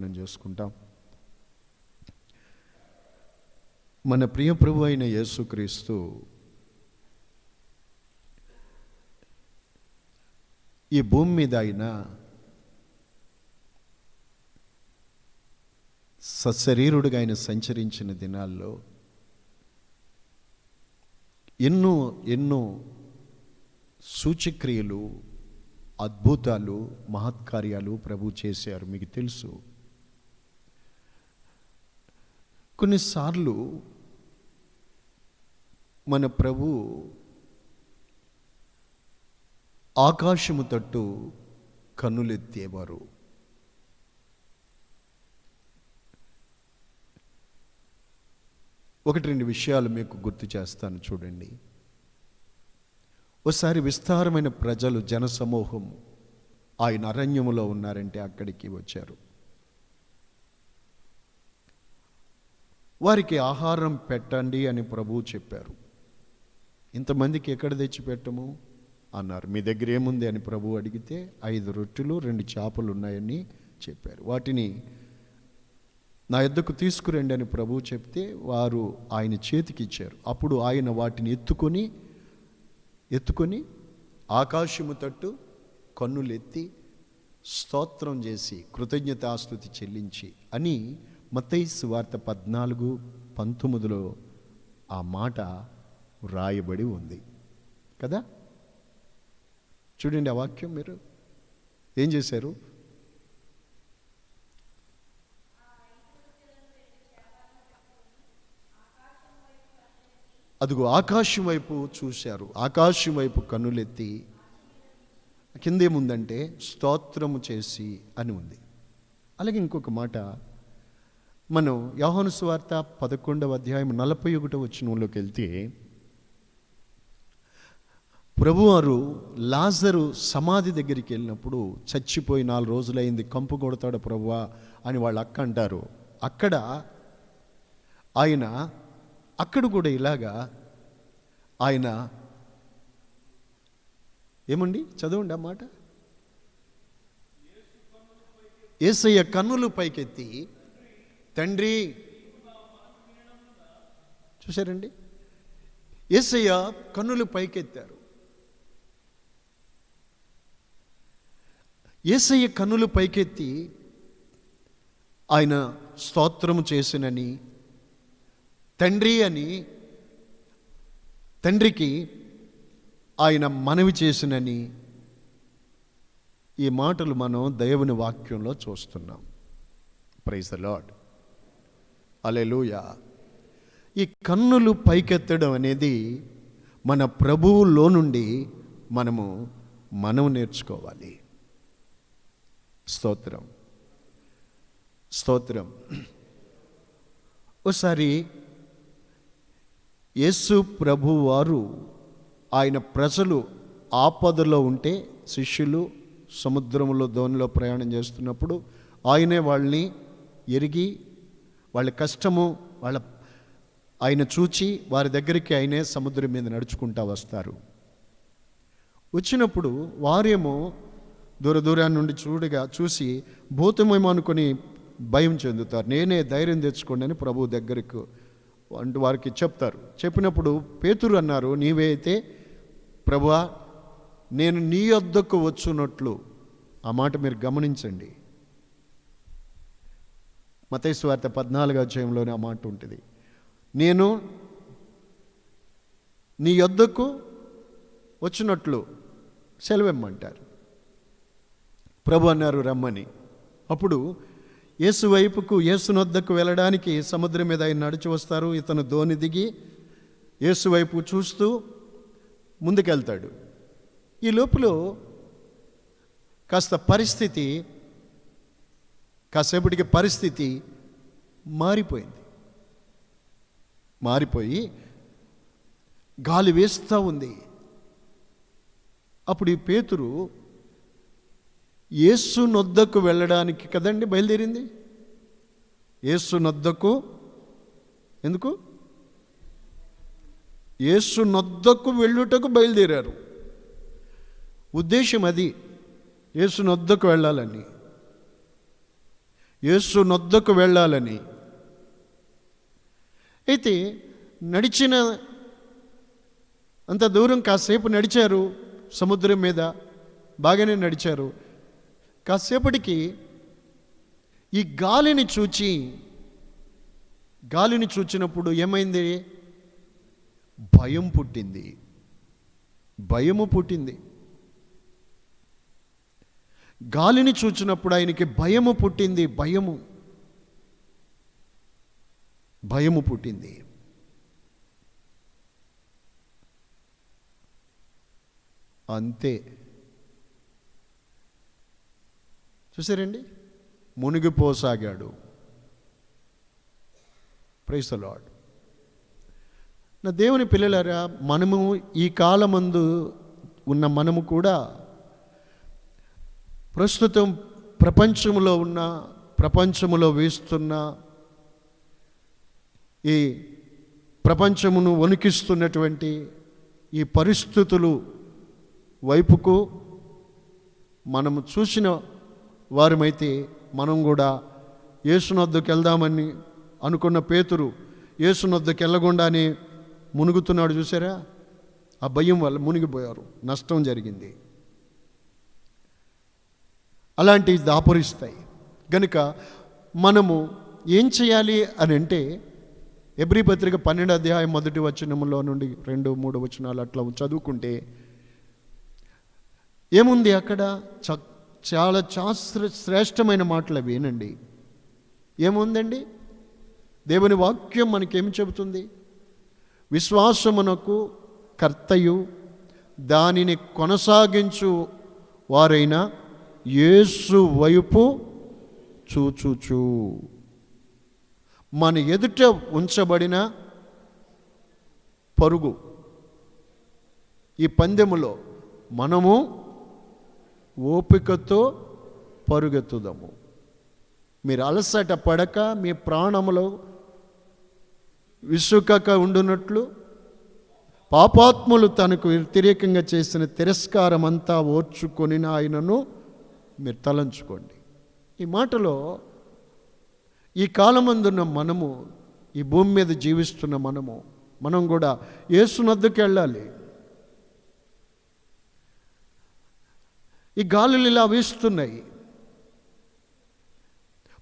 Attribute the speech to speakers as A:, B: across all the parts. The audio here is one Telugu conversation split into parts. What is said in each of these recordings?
A: మనం చేసుకుంటాం. మన ప్రియ ప్రభు అయిన యేసుక్రీస్తు ఈ భూమి మీద ఆయన సశరీరుడిగా ఆయన సంచరించిన దినాల్లో ఎన్నో ఎన్నో సూచక్రియలు, అద్భుతాలు, మహత్కార్యాలు ప్రభు చేశారు. మీకు తెలుసు. కొన్నిసార్లు మన ప్రభు ఆకాశము తట్టు కన్నులెత్తేవారు. ఒకటి రెండు విషయాలు మీకు గుర్తు చేస్తాను, చూడండి. ఒకసారి విస్తారమైన ప్రజలు, జనసమూహం ఆయన అరణ్యములో ఉన్నారంటే అక్కడికి వచ్చారు. వారికి ఆహారం పెట్టండి అని ప్రభువు చెప్పారు. ఇంతమందికి ఎక్కడ తెచ్చి పెట్టము అన్నారు. మీ దగ్గర ఏముంది అని ప్రభువు అడిగితే 5 రొట్టెలు 2 చేపలు ఉన్నాయని చెప్పారు. వాటిని నా యొద్దకు తీసుకురండి అని ప్రభువు చెప్తే వారు ఆయన చేతికి ఇచ్చారు. అప్పుడు ఆయన వాటిని ఎత్తుకొని ఆకాశము తట్టు కన్నులెత్తి స్తోత్రం చేసి కృతజ్ఞతాస్తుతి చెల్లించి అని మత్తయి సువార్త 14:19 ఆ మాట వ్రాయబడి ఉంది కదా. చూడండి ఆ వాక్యం. మీరు ఏం చేశారు? అదిగో ఆకాశం వైపు చూశారు, ఆకాశం వైపు కన్నులెత్తి, కిందేముందంటే స్తోత్రము చేసి అని ఉంది. అలాగే ఇంకొక మాట మనం యోహాను సువార్త 11వ అధ్యాయం 41వ వచనంలోకి వెళ్తే, ప్రభువారు లాజరు సమాధి దగ్గరికి వెళ్ళినప్పుడు, చచ్చిపోయి 4 రోజులైంది, కంపు కొడతాడు ప్రభువా అని వాళ్ళ అక్క అంటారు. అక్కడ కూడా ఇలాగా ఆయన ఏమండి, చదవండి ఆ మాట. యేసయ్య కన్నులు పైకెత్తి, తండ్రి, చూశారండి, యేసయ్య కన్నులు పైకెత్తారు. యేసయ్య కన్నులు పైకెత్తి ఆయన స్తోత్రము చేసినని, తండ్రి అని తండ్రికి ఆయన మనవి చేసినని ఈ మాటలు మనం దేవుని వాక్యంలో చూస్తున్నాం. ప్రైజ్ ద లార్డ్, హల్లెలూయా. ఈ కన్నులు పైకెత్తడం అనేది మన ప్రభువులో నుండి మనం నేర్చుకోవాలి. స్తోత్రం, స్తోత్రం. ఒకసారి యేసు ప్రభు వారు ఆయన ప్రజలు ఆపదలో ఉంటే, శిష్యులు సముద్రంలో దోణిలో ప్రయాణం చేస్తున్నప్పుడు ఆయనే వాళ్ళని ఎరిగి, వాళ్ళ కష్టము ఆయన చూచి వారి దగ్గరికి ఆయనే సముద్రం మీద నడుచుకుంటూ వస్తారు. వచ్చినప్పుడు వారేమో దూరాన్ని నుండి చూసి భూతమేమో అనుకొని భయం చెందుతారు. నేనే, ధైర్యం తెచ్చుకోండి అని ప్రభు దగ్గరకు అంటూ వారికి చెప్తారు. చెప్పినప్పుడు పేతురు అన్నారు, నీవే అయితే ప్రభువా, నేను నీ యొద్దకు వచ్చున్నట్లు. ఆ మాట మీరు గమనించండి. మత్తయి సువార్త 14వ అధ్యాయంలోనే ఆ మాట ఉంటుంది. నేను నీ యొద్దకు వచ్చినట్లు సెలవిమ్మంటారు. ప్రభు అన్నారు రమ్మని. అప్పుడు యేసు వైపుకు, యేసునొద్దకు వెళ్ళడానికి సముద్రం మీద ఆయన నడిచి వస్తారు. ఇతను దోణి దిగి యేసు వైపు చూస్తూ ముందుకెళ్తాడు. ఈ లోపల కాసేపటికి పరిస్థితి మారిపోయి గాలి వేస్తూ ఉంది. అప్పుడు ఈ పేతురు యేసు నొద్దకు వెళ్ళడానికి కదండి బయలుదేరింది. యేసు నొద్దకు, ఎందుకు? యేసు నొద్దకు వెళ్ళుటకు బయలుదేరారు. ఉద్దేశం అది, యేసు నొద్దకు వెళ్ళాలని. యేసు నొద్దకు వెళ్ళాలని. అయితే నడిచిన అంత దూరం కాసేపు నడిచారు, సముద్రం మీద బాగానే నడిచారు. కాసేపటికి ఈ గాలిని చూచినప్పుడు ఏమైంది? భయము పుట్టింది. గాలిని చూచినప్పుడు ఆయనకి భయము పుట్టింది. అంతే. చూసారండి, మునిగిపోసాగాడు. Praise the Lord. నా దేవుని పిల్లలారా, మనము ఈ కాలమందు ఉన్న మనము కూడా ప్రస్తుతం ప్రపంచములో వేస్తున్న ఈ ప్రపంచమును వణికిస్తున్నటువంటి ఈ పరిస్థితులు వైపుకు మనము చూసిన వారమైతే మనం కూడా యేసునొద్దకు వెళ్దామని అనుకున్న పేతురు యేసునొద్దకు వెళ్ళకుండానే మునుగుతున్నాడు. చూసారా? ఆ భయం వల్ల మునిగిపోయారు, నష్టం జరిగింది. అలాంటివి దాపురిస్తాయి. గనుక మనము ఏం చేయాలి అని అంటే, ఎబ్రీ పత్రిక 12వ అధ్యాయం 1వ వచనంలో నుండి 2, 3 వచనాలు అట్లా చదువుకుంటే ఏముంది అక్కడ? చాలా శ్రేష్టమైన మాటలు అవి. వినండి, ఏముందండి? దేవుని వాక్యం మనకేమి చెబుతుంది? విశ్వాసమునకు కర్తయు దానిని కొనసాగించు వారైన యేసు వైపు చూచుచు మన ఎదుట ఉంచబడిన పరుగు, ఈ పందెములో మనము ఓపికతో పరుగెత్తుదాము. మీరు అలసట పడక మీ ప్రాణములో విసుకక ఉండునట్లు పాపాత్ములు తనకు వ్యతిరేకంగా చేసిన తిరస్కారం అంతా ఓర్చుకొని ఆయనను మీరు తలంచుకోండి. ఈ మాటలో ఈ కాలమందున్న మనము, ఈ భూమి మీద జీవిస్తున్న మనం కూడా యేసునొద్దకు వెళ్ళాలి. ఈ గాలులు ఇలా వీస్తున్నాయి,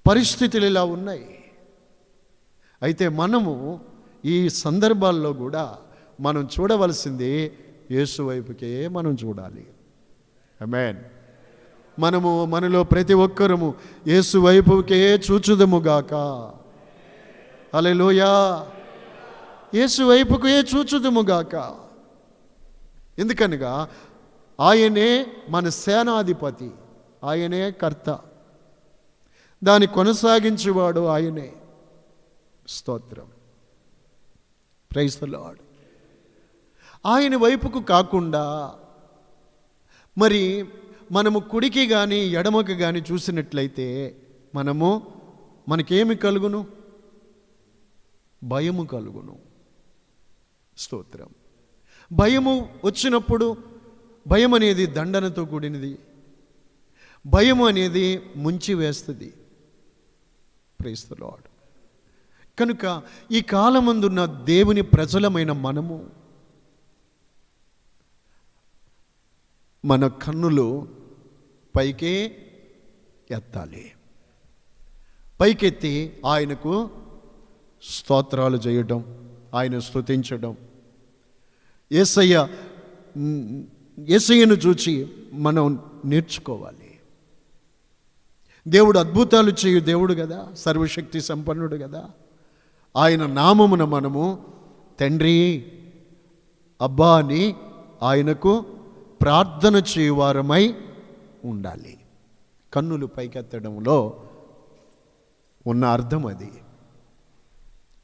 A: పరిస్థితులు ఇలా ఉన్నాయి. అయితే మనము ఈ సందర్భాల్లో కూడా మనం చూడవలసింది యేసు వైపుకే మనం చూడాలి. ఆమేన్. మనలో ప్రతి ఒక్కరము యేసు వైపుకే చూచుదముగాక. హల్లెలూయా. యేసు వైపుకే చూచుదముగాక. ఎందుకనగా ఆయనే మన సేనాధిపతి, ఆయనే కర్త, దాన్ని కొనసాగించేవాడు ఆయనే. స్తోత్రం. Praise the Lord. ఆయన వైపుకు కాకుండా మరి మనము కుడికి కానీ ఎడమకు కానీ చూసినట్లయితే మనకేమి కలుగును? భయము కలుగును. స్తోత్రం. భయము వచ్చినప్పుడు, భయం అనేది దండనతో కూడినది. భయం అనేది ముంచి వేస్తుంది. Praise the Lord. కనుక ఈ కాలమందున్న దేవుని ప్రజలమైన మనము మన కన్నులు పైకే ఎత్తాలి. పైకెత్తి ఆయనకు స్తోత్రాలు చేయడం, ఆయన స్తుతించడం. యేసయ్యను చూచి మనం నేర్చుకోవాలి. దేవుడు అద్భుతాలు చేయు దేవుడు కదా, సర్వశక్తి సంపన్నుడు కదా. ఆయన నామమున మనము తండ్రి, అబ్బా అని ఆయనకు ప్రార్థన చేయువారమై ఉండాలి. కన్నులు పైకెత్తడంలో ఉన్న అర్థం అది.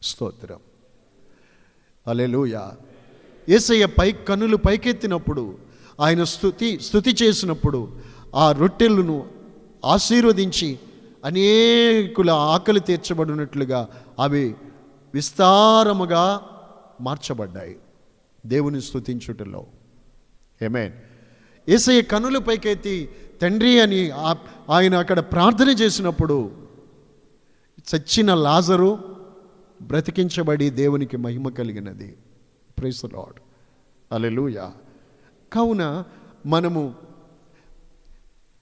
A: స్తోత్రం. హల్లెలూయా. యేసయ్య కన్నులు పైకెత్తినప్పుడు, ఆయన స్తుతి చేసినప్పుడు ఆ రొట్టెలను ఆశీర్వదించి అనేకుల ఆకలి తీర్చబడినట్లుగా అవి విస్తారముగా మార్చబడ్డాయి దేవుని స్తుతించుటలో. ఆమేన్. యేసయ్య కన్నుల పైకెత్తి తండ్రి అని ఆయన అక్కడ ప్రార్థన చేసినప్పుడు చచ్చిన లాజరు బ్రతికించబడి దేవునికి మహిమ కలిగినది. Praise the lord. హల్లెలూయా. కావున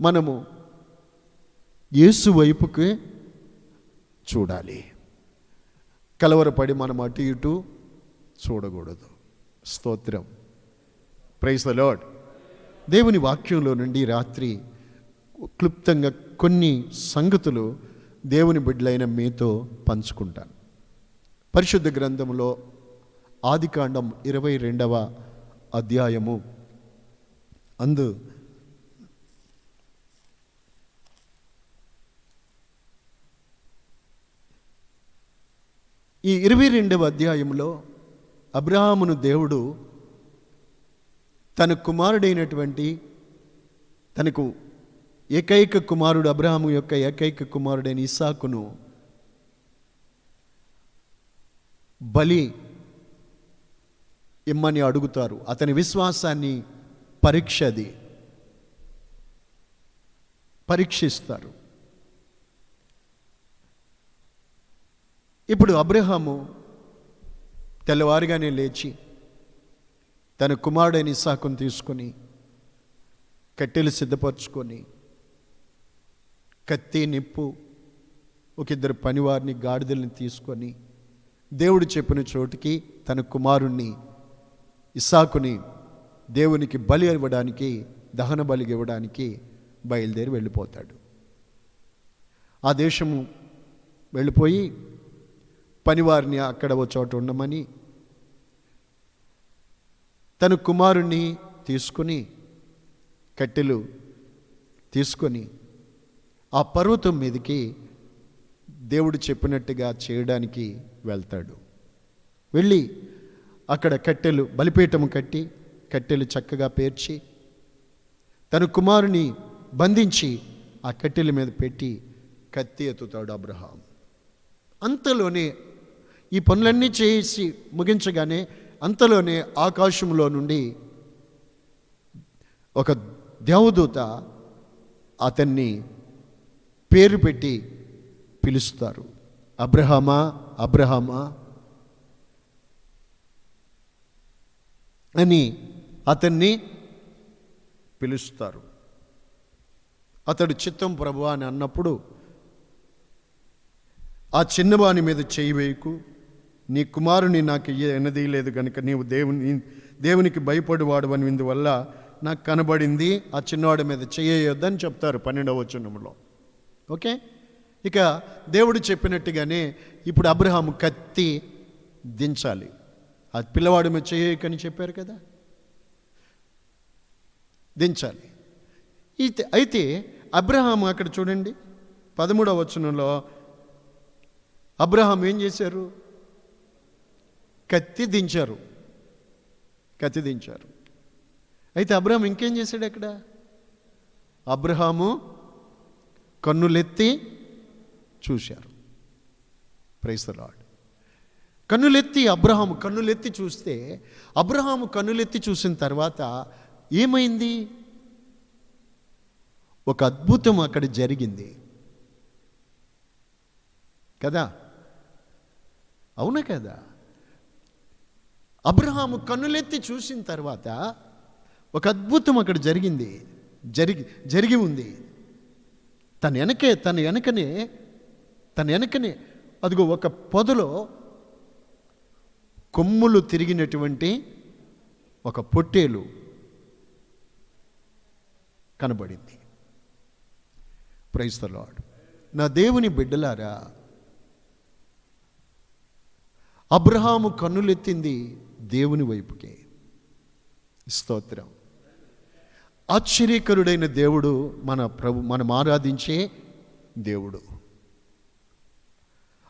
A: మనము యేసు వైపుకి చూడాలి. కలవరపడి మనం అటు ఇటు చూడకూడదు. స్తోత్రం. Praise the Lord. దేవుని వాక్యంలో నుండి రాత్రి క్లుప్తంగా కొన్ని సంగతులు దేవుని బిడ్డలైన మీతో పంచుకుంటాను. పరిశుద్ధ గ్రంథంలో ఆదికాండం 22వ అధ్యాయము ఈ 22వ అధ్యాయంలో అబ్రహామును దేవుడు తన కుమారుడైనటువంటి, తనకు ఏకైక కుమారుడు, అబ్రహాము యొక్క ఏకైక కుమారుడైన ఇస్సాకును బలి ఇమ్మని అడుగుతారు. అతని విశ్వాసాన్ని పరీక్షిస్తారు. ఇప్పుడు అబ్రహాము తెల్లవారుగానే లేచి తన కుమారుడైన ఇస్సాకును తీసుకొని కట్టెలు సిద్ధపరచుకొని కత్తి, నిప్పు, ఒక ఇద్దరు పనివారిని, గాడిదల్ని తీసుకొని దేవుడు చెప్పిన చోటుకి తన కుమారుణ్ణి ఇస్సాకుని దేవునికి బలి ఇవ్వడానికి, దహన బలి ఇవ్వడానికి బయలుదేరి వెళ్ళిపోతాడు. ఆ దేశము వెళ్ళిపోయి పనివారిని అక్కడ ఓ చోట ఉండమని తన కుమారుణ్ణి తీసుకుని కట్టెలు తీసుకొని ఆ పర్వతం మీదకి దేవుడు చెప్పినట్టుగా చేయడానికి వెళ్తాడు. వెళ్ళి అక్కడ కట్టెలు, బలిపీఠము కట్టి కట్టెలు చక్కగా పేర్చి తన కుమారుని బంధించి ఆ కట్టెల మీద పెట్టి కత్తి ఎత్తుతాడు అబ్రహాం. అంతలోనే ఈ పనులన్నీ చేసి ముగించగానే అంతలోనే ఆకాశంలో నుండి ఒక దేవదూత అతన్ని పేరు పెట్టి పిలుస్తారు. అబ్రహామా, అబ్రహామా అని అతన్ని పిలుస్తారు. అతడు చిత్తం ప్రభువా అని అన్నప్పుడు, ఆ చిన్నవాని మీద చేయి వేయకు, నీ కుమారుని నాకు ఎనదీ లేదు కనుక నీవు దేవునికి భయపడివాడు అని ఇందువల్ల నాకు కనబడింది, ఆ చిన్నవాడి మీద చేయొద్దని చెప్తారు 12వ వచనంలో. ఓకే, ఇక దేవుడు చెప్పినట్టుగానే ఇప్పుడు అబ్రహాము కత్తి దించాలి. ఆ పిల్లవాడి మీద చేయకని చెప్పారు కదా, దించాలి. అయితే అబ్రహాము అక్కడ చూడండి 13వ వచనంలో అబ్రహాం ఏం చేశారు? కత్తి దించారు. అయితే అబ్రహాం ఇంకేం చేశాడు అక్కడ? అబ్రహాము కన్నులెత్తి చూశారు. Praise the lord. అబ్రహాము కన్నులెత్తి చూస్తే, అబ్రహాము కన్నులెత్తి చూసిన తర్వాత ఏమైంది? ఒక అద్భుతం అక్కడ జరిగింది కదా, అవునా కదా? అబ్రహాము కన్నులెత్తి చూసిన తర్వాత ఒక అద్భుతం అక్కడ జరిగి ఉంది. తన వెనకనే అదిగో ఒక పొదలో కొమ్ములు తిరిగినటువంటి ఒక పొట్టేలు కనబడింది. Praise the Lord. నా దేవుని బిడ్డలారా, అబ్రహాము కన్నులెత్తింది దేవుని వైపుకే. స్తోత్రం. ఆశ్చర్యకరుడైన దేవుడు మనం ఆరాధించే దేవుడు.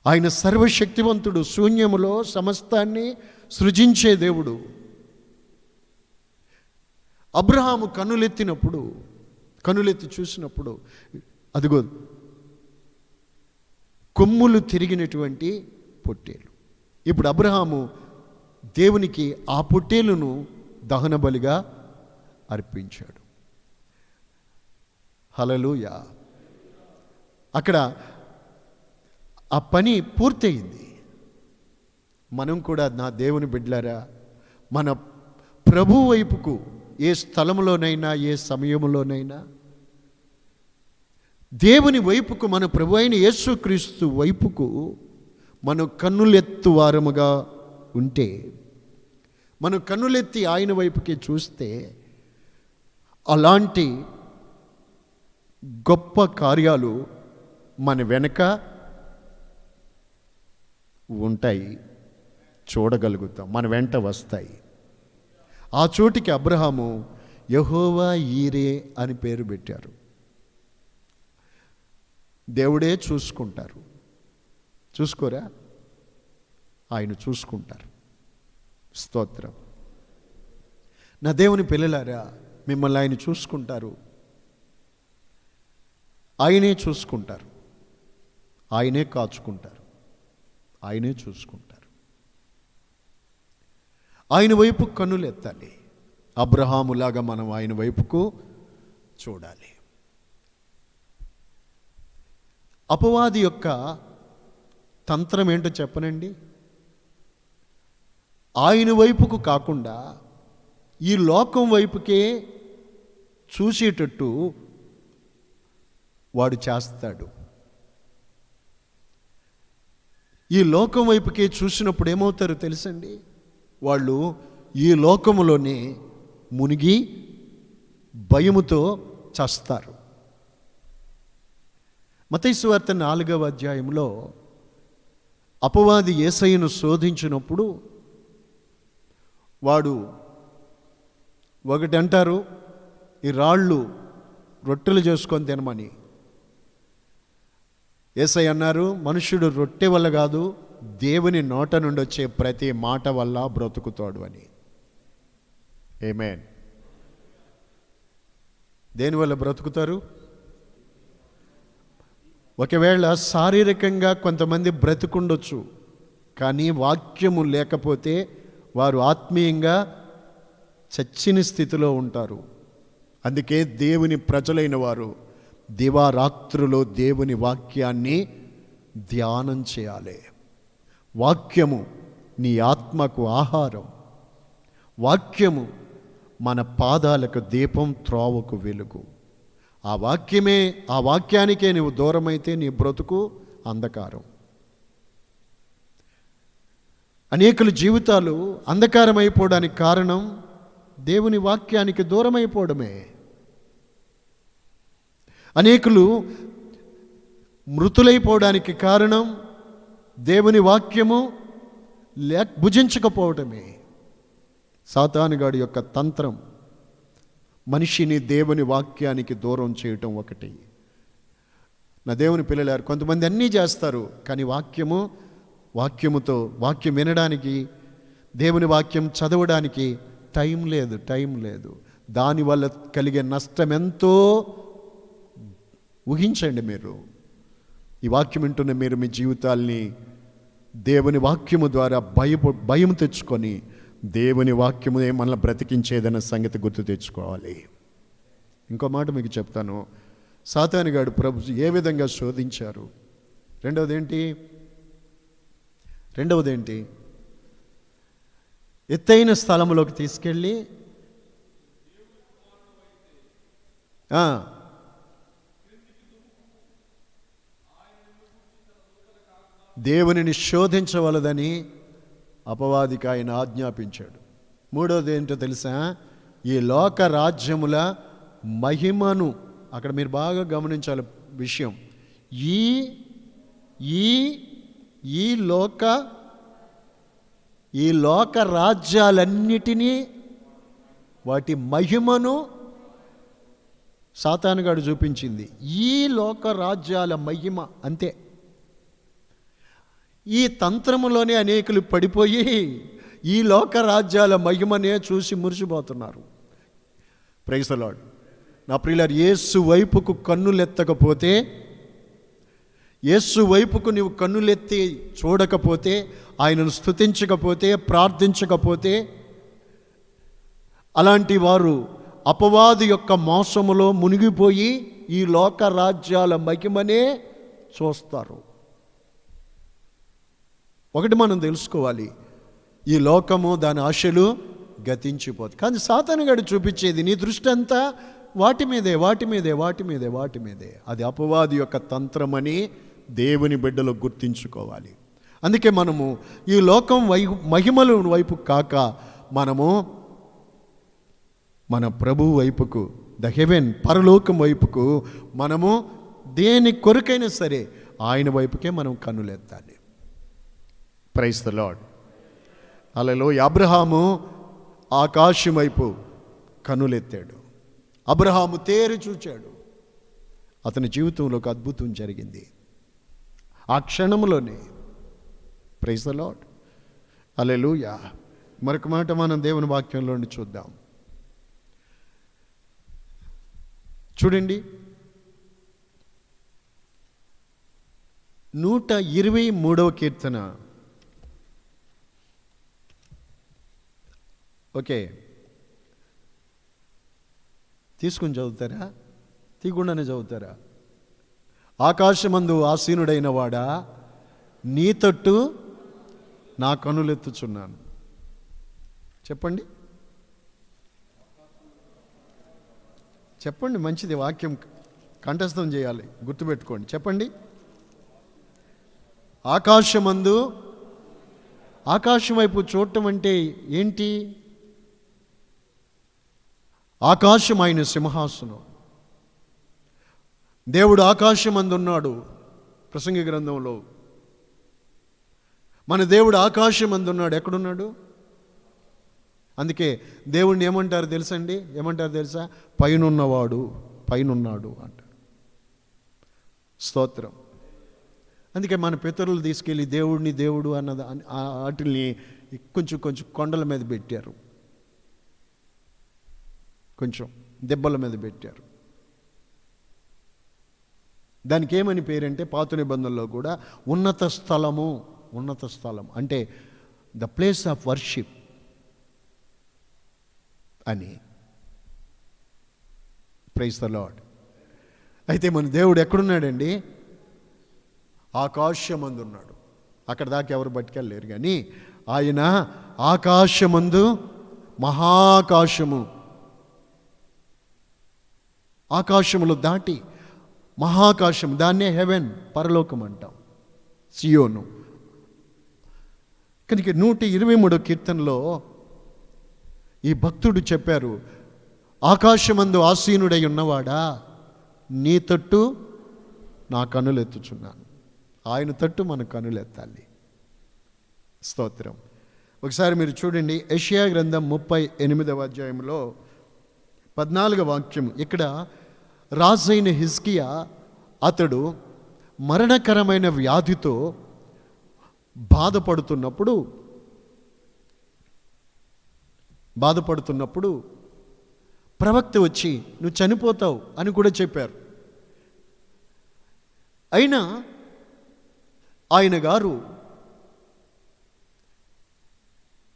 A: ఆయన సర్వశక్తివంతుడు, శూన్యములో సమస్తాన్ని సృజించే దేవుడు. అబ్రహాము కన్నులెత్తి చూసినప్పుడు అదిగో కొమ్ములు తిరిగినటువంటి పొట్టేలు. ఇప్పుడు అబ్రహాము దేవునికి ఆ పొట్టేలును దహన బలిగా అర్పించాడు. హల్లెలూయా. అక్కడ ఆ పని పూర్తయింది. మనం కూడా నా దేవుని బిడ్డలారా, మన ప్రభు వైపుకు ఏ స్థలంలోనైనా ఏ సమయంలోనైనా దేవుని వైపుకు, మన ప్రభు అయిన యేసుక్రీస్తు వైపుకు మనం కన్నులెత్తు వారముగా ఉంటే, మనం కన్నులెత్తి ఆయన వైపుకి చూస్తే అలాంటి గొప్ప కార్యాలు మన వెనక ఉంటాయి, చూడగలుగుతాం, మన వెంట వస్తాయి. ఆ చోటికి అబ్రహాము యెహోవా ఈరే అని పేరు పెట్టారు. దేవుడే చూసుకుంటారు. చూసుకోరా? ఆయన చూసుకుంటారు. స్తోత్రం. నా దేవుని పిల్లలారా, మిమ్మల్ని ఆయన చూసుకుంటారు. ఆయనే చూసుకుంటారు. ఆయనే కాచుకుంటారు. ఆయనే చూసుకుంటారు. ఆయన వైపు కన్నులు ఎత్తాలి. అబ్రహాములాగా మనం ఆయన వైపుకు చూడాలి. అపవాది యొక్క తంత్రం ఏంటో చెప్పనండి. ఆయన వైపుకు కాకుండా ఈ లోకం వైపుకే చూసేటట్టు వాడు చేస్తాడు. ఈ లోకం వైపుకే చూసినప్పుడు ఏమవుతారో తెలుసండి, వాళ్ళు ఈ లోకములోనే మునిగి భయముతో చస్తారు. మత్తయి సువార్త 4వ అధ్యాయంలో అపవాది యేసయ్యను శోధించినప్పుడు వాడు ఒకటి అంటారు, ఈ రాళ్ళు రొట్టెలు చేసుకొని తినమని. యేసయ్య అన్నారు, మనుష్యుడు రొట్టె వల్ల కాదు, దేవుని నోట నుండి వచ్చే ప్రతి మాట వల్ల బ్రతుకుతాడు అని. ఆమేన్. దేనివల్ల బ్రతుకుతారు? ఒకవేళ శారీరకంగా కొంతమంది బ్రతుకుండొచ్చు, కానీ వాక్యము లేకపోతే వారు ఆత్మీయంగా చచ్చిన స్థితిలో ఉంటారు. అందుకే దేవుని ప్రజలైన వారు దివారాత్రులో దేవుని వాక్యాన్ని ధ్యానం చేయాలి. వాక్యము నీ ఆత్మకు ఆహారం. వాక్యము మన పాదాలకు దీపం, త్రోవకు వెలుగు. ఆ వాక్యానికే నువ్వు దూరమైతే నీ బ్రతుకు అంధకారం. అనేకుల జీవితాలు అంధకారం అయిపోవడానికి కారణం దేవుని వాక్యానికి దూరం అయిపోవడమే. అనేకులు మృతులైపోవడానికి కారణం దేవుని వాక్యము భుజించకపోవటమే. సాతానుగాడి యొక్క తంత్రం మనిషిని దేవుని వాక్యానికి దూరం చేయటం ఒకటి. నా దేవుని పిల్లలారు, కొంతమంది అన్నీ చేస్తారు, కానీ వాక్యం వినడానికి, దేవుని వాక్యం చదవడానికి టైం లేదు. దానివల్ల కలిగే నష్టం ఎంతో ఊహించండి. మీరు ఈ వాక్యం వింటున్న మీరు మీ జీవితాల్ని దేవుని వాక్యము ద్వారా భయం తెచ్చుకొని దేవుని వాక్యమునే మనల్ని బ్రతికించేదన్న సంగతి గుర్తు తెచ్చుకోవాలి. ఇంకో మాట మీకు చెప్తాను. సాతానుగాడు ప్రభు ఏ విధంగా శోధించారు. రెండవదేంటి? ఎత్తైన స్థలంలోకి తీసుకెళ్ళి దేవునిని శోధించవలదని అపవాదికి ఆయన ఆజ్ఞాపించాడు. మూడవది ఏంటో తెలుసా? ఈ లోక రాజ్యముల మహిమను, అక్కడ మీరు బాగా గమనించాలి విషయం, ఈ లోక రాజ్యాలన్నిటినీ వాటి మహిమను సాతానుగాడు చూపించింది. ఈ లోక రాజ్యాల మహిమ అంతే. ఈ తంత్రములోనే అనేకులు పడిపోయి ఈ లోక రాజ్యాల మహిమనే చూసి మురిసిపోతున్నారు. Praise the Lord. నా ప్రియులారా, యేసు వైపుకు కన్నులెత్తకపోతే, యేసు వైపుకు నీవు కన్నులెత్తి చూడకపోతే, ఆయనను స్తుతించకపోతే, ప్రార్థించకపోతే, అలాంటి వారు అపవాది యొక్క మోసములో మునిగిపోయి ఈ లోక రాజ్యాల మహిమనే చూస్తారు. ఒకటి మనం తెలుసుకోవాలి, ఈ లోకము దాని ఆశలు గతించిపోతుంది. కానీ సాతానుగాడు చూపించేది నీ దృష్టి అంతా వాటి మీదే వాటి మీదే వాటి మీదే వాటి మీదే. అది అపవాది యొక్క తంత్రమని దేవుని బిడ్డలు గుర్తించుకోవాలి. అందుకే మనము ఈ లోకం మహిమల వైపు కాక మనము మన ప్రభువు వైపుకు, ద హెవెన్, పరలోకం వైపుకు మనము దేని కొరకైనా సరే ఆయన వైపుకే మనం కన్నులెత్తాలి. Praise the lord. Hallelujah. Abraham ఆకాశం వైపు కన్నులెత్తాడు. అబ్రహాము తేరి చూచాడు. అతని జీవితంలో ఒక అద్భుతం జరిగింది ఆ క్షణంలోనే. Praise the lord. హల్లెలూయా. మరొక మాట మనం దేవుని వాక్యంలోని చూద్దాం. చూడండి, 123వ కీర్తన. ఓకే, తీసుకుని చదువుతారా? తీయకుండానే చదువుతారా? ఆకాశమందు ఆసీనుడైన వాడా, నీ తట్టు నా కనులెత్తుచున్నాను. చెప్పండి, చెప్పండి. మంచిది, వాక్యం కంఠస్థం చేయాలి, గుర్తుపెట్టుకోండి. చెప్పండి. ఆకాశమందు, ఆకాశం వైపు చూడటం అంటే ఏంటి? ఆకాశం ఆయన సింహాసనం. దేవుడు ఆకాశమందు ఉన్నాడు. ప్రసంగి గ్రంథంలో మన దేవుడు ఆకాశమందు ఉన్నాడు. ఎక్కడున్నాడు? అందుకే దేవుణ్ణి ఏమంటారు తెలుసండి? ఏమంటారు తెలుసా? పైనున్నవాడు, పైనున్నాడు అంటారు. స్తోత్రం. అందుకే మన పితరులు తీసుకెళ్ళి దేవుడిని, దేవుడు అన్నది వాటిని కొంచెం కొంచెం కొండల మీద పెట్టారు, కొంచెం దెబ్బల మీద పెట్టారు. దానికి ఏమని పేరంటే, పాత నిబంధనలో కూడా ఉన్నత స్థలము, ఉన్నత స్థలం అంటే ద ప్లేస్ ఆఫ్ వర్షిప్ అని. Praise the Lord. అయితే మన దేవుడు ఎక్కడున్నాడండి? ఆకాశమందు ఉన్నాడు. అక్కడ దాకా ఎవరు బతికెళ్ళలేరు. కానీ ఆయన ఆకాశమందు, మహాకాశము, ఆకాశములు దాటి మహాకాశం, దాన్నే హెవెన్, పరలోకం అంటాం, సియోను. కనుక 123వ కీర్తనలో ఈ భక్తుడు చెప్పారు, ఆకాశమందు ఆసీనుడై ఉన్నవాడా, నీ తట్టు నా కన్నులెత్తుచున్నాను. ఆయన తట్టు మన కన్నులెత్తాలి. స్తోత్రం. ఒకసారి మీరు చూడండి, యెషయా గ్రంథం 38వ అధ్యాయంలో 14వ వాక్యం. ఇక్కడ రాజైన హిజ్కియా, అతడు మరణకరమైన వ్యాధితో బాధపడుతున్నప్పుడు ప్రవక్త వచ్చి నువ్వు చనిపోతావు అని కూడా చెప్పారు. అయినా ఆయన గారు,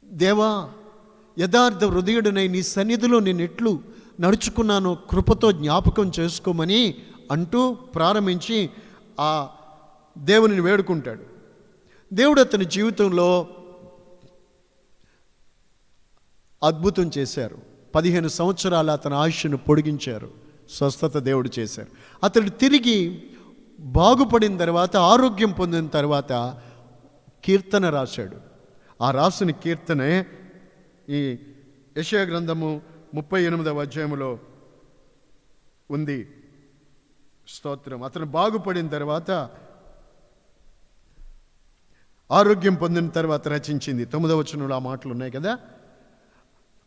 A: దేవా, యథార్థ హృదయుడనై నీ సన్నిధిలో నేను ఎట్లు నడుచుకున్నానో కృపతో జ్ఞాపకం చేసుకోమని అంటూ ప్రారంభించి ఆ దేవునిని వేడుకుంటాడు. దేవుడు అతని జీవితంలో అద్భుతం చేశారు. 15 సంవత్సరాలు అతని ఆయుష్ను పొడిగించారు. స్వస్థత దేవుడు చేశారు. అతడు తిరిగి బాగుపడిన తర్వాత, ఆరోగ్యం పొందిన తర్వాత కీర్తన రాశాడు. ఆ రాసిన కీర్తనే ఈ యెషయా గ్రంథము 38వ అధ్యాయంలో ఉంది. స్తోత్రం. అతను బాగుపడిన తర్వాత, ఆరోగ్యం పొందిన తర్వాత రచించింది. 9వ వచనంలో ఆ మాటలు ఉన్నాయి కదా.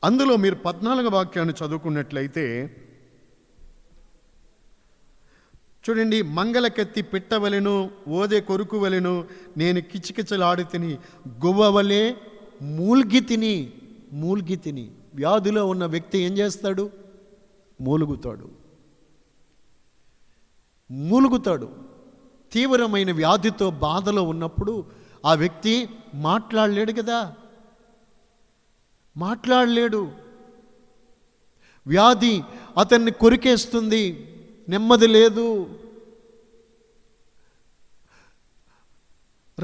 A: అందులో మీరు 14వ వాక్యాన్ని చదువుకున్నట్లయితే చూడండి, మంగళకెత్తి పిట్టవలెను, ఓదె కొరుకు వలెను నేను కిచకిచలాడి తిని, గువ్వవలే మూల్గి తిని. వ్యాధిలో ఉన్న వ్యక్తి ఏం చేస్తాడు? మూలుగుతాడు. తీవ్రమైన వ్యాధితో బాధలో ఉన్నప్పుడు ఆ వ్యక్తి మాట్లాడలేడు కదా, మాట్లాడలేడు. వ్యాధి అతన్ని కొరికేస్తుంది, నెమ్మది లేదు.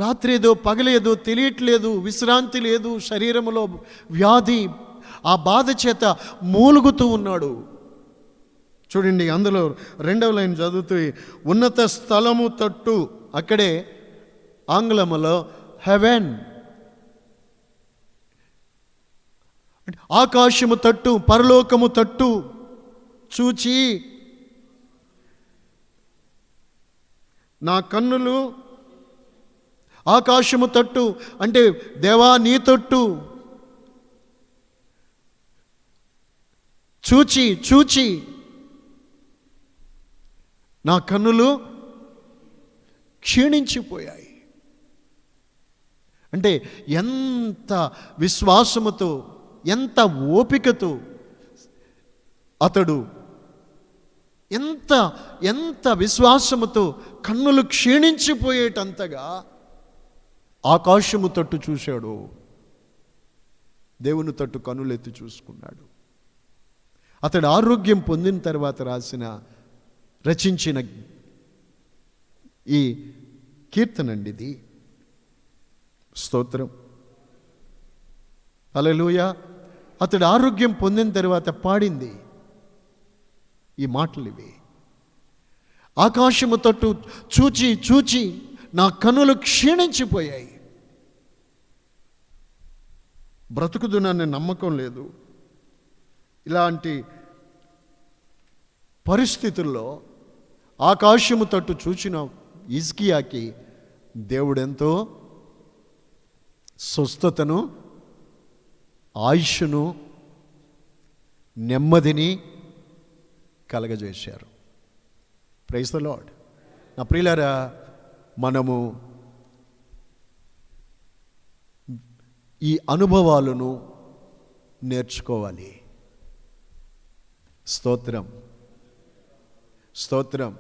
A: రాత్రి ఏదో పగలేదో తెలియట్లేదు, విశ్రాంతి లేదు, శరీరంలో వ్యాధి, ఆ బాధ చేత మూలుగుతూ ఉన్నాడు. చూడండి, అందులో 2వ లైన్ చదువుతూ, ఉన్నత స్థలము తట్టు, అక్కడే ఆంగ్లములో హెవెన్, ఆకాశము తట్టు, పరలోకము తట్టు చూచి నా కన్నులు, ఆకాశము తట్టు అంటే దేవా నీ తట్టు చూచి చూచి నా కన్నులు క్షీణించిపోయాయి. అంటే ఎంత విశ్వాసముతో, ఎంత ఓపికతో అతడు, ఎంత విశ్వాసముతో కన్నులు క్షీణించిపోయేటంతగా ఆకాశము తట్టు చూశాడు. దేవుని తట్టు కన్నులెత్తి చూసుకున్నాడు. అతడు ఆరోగ్యం పొందిన తర్వాత రచించిన ఈ కీర్తనండి ఇది. స్తోత్రం, హల్లెలూయా. అతడు ఆరోగ్యం పొందిన తర్వాత పాడింది ఈ మాటలు ఇవి. ఆకాశము తట్టు చూచి చూచి నా కన్నులు క్షీణించిపోయాయి. బ్రతుకుదుననే నమ్మకం లేదు. ఇలాంటి పరిస్థితుల్లో ఆకాశము తట్టు చూచిన హిజ్కియాకి దేవుడెంతో స్వస్థతను, ఆయుష్ను, నెమ్మదిని కలగజేశారు. Praise the lord. నా ప్రియులారా, మనము ఈ అనుభవాలను నేర్చుకోవాలి. స్తోత్రం, స్తోత్రం.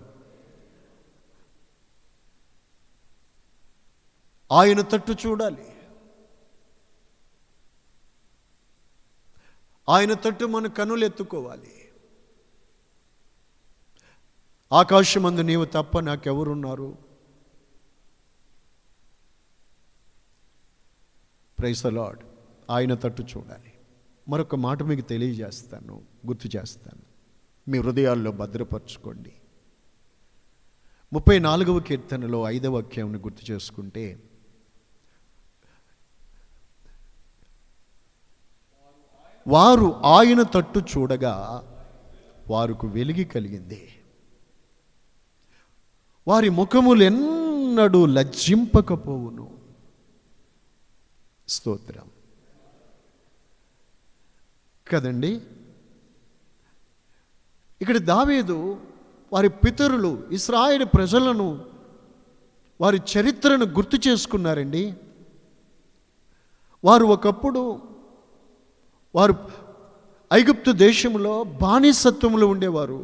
A: ఆయన తట్టు చూడాలి. ఆయన తట్టు మన కనులు ఎత్తుకోవాలి. ఆకాశమందు నీవు తప్ప నాకెవరున్నారు? Praise the Lord. ఆయన తట్టు చూడాలి. మరొక మాట మీకు తెలియజేస్తాను, గుర్తు చేస్తాను, మీ హృదయాల్లో భద్రపరచుకోండి. 34వ కీర్తనలో 5వ వాక్యాన్ని గుర్తు చేసుకుంటే, వారు ఆయన తట్టు చూడగా వారికి వెలుగు కలిగింది, వారి ముఖములు ఎన్నడూ లజ్జింపకపోవును. స్తోత్రం కదండి. ఇక్కడ దావీదు వారి పితరులు ఇశ్రాయేలు ప్రజలను, వారి చరిత్రను గుర్తు చేసుకున్నారండి. వారు ఒకప్పుడు ఐగుప్తు దేశంలో బానిసత్వంలో ఉండేవారు.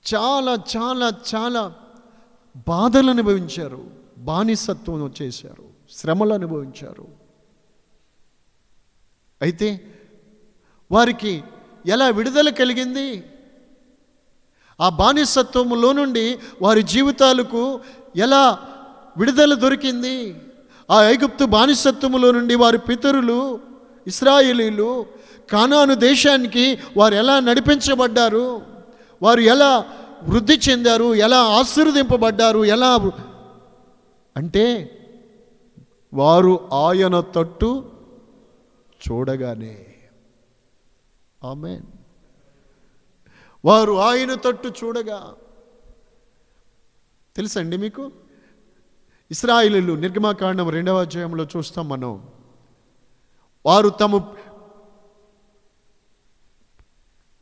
A: చాలా చాలా చాలా బాధలు అనుభవించారు, బానిసత్వం చేశారు, శ్రమలు అనుభవించారు. అయితే వారికి ఎలా విడుదల కలిగింది? ఆ బానిసత్వంలో నుండి వారి జీవితాలకు ఎలా విడుదల దొరికింది? ఆ ఐగుప్తు బానిసత్వములో నుండి వారి పితరులు ఇశ్రాయేలీలు కానాను దేశానికి వారు ఎలా నడిపించబడ్డారు, వారు ఎలా వృద్ధి చెందారు, ఎలా ఆశీర్వదింపబడ్డారు, ఎలా అంటే వారు ఆయన తట్టు చూడగానే. ఆమేన్. వారు ఆయన తట్టు చూడగా. తెలుసండి మీకు, ఇశ్రాయేలీయులు నిర్గమకాండం 2వ అధ్యాయంలో చూస్తాం మనం.